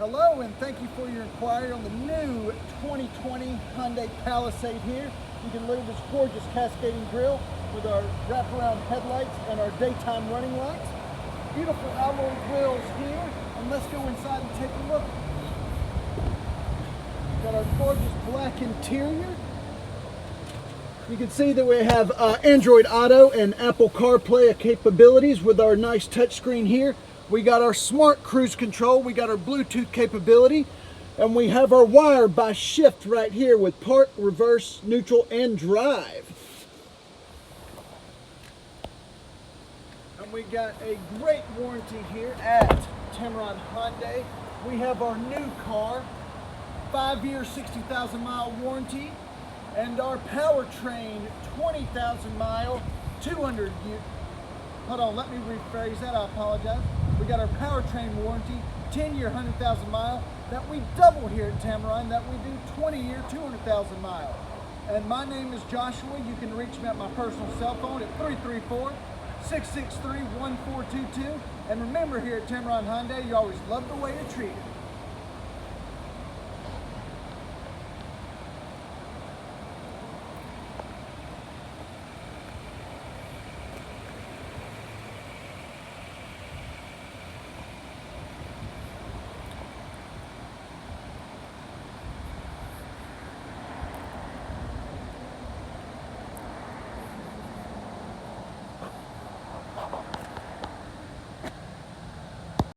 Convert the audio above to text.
Hello, and thank you for your inquiry on the new 2020 Hyundai Palisade here. You can look at this gorgeous cascading grille with our wraparound headlights and our daytime running lights. Beautiful alloy wheels here, and let's go inside and take a look. Got our gorgeous black interior. You can see that we have Android Auto and Apple CarPlay capabilities with our nice touchscreen here. We got our smart cruise control, we got our Bluetooth capability, and we have our wire by shift right here with park, reverse, neutral, and drive. And we got a great warranty here at Tameron Hyundai. We have our new car, 5-year, 60,000 mile warranty, and our powertrain, 20,000 mile, 200 year. Hold on, let me rephrase that, I apologize. We got our powertrain warranty, 10-year, 100,000 mile, that we double here at Tameron, that we do 20-year, 200,000 mile. And my name is Joshua. You can reach me at my personal cell phone at 334-663-1422. And remember, here at Tameron Hyundai, you always love the way you're treated.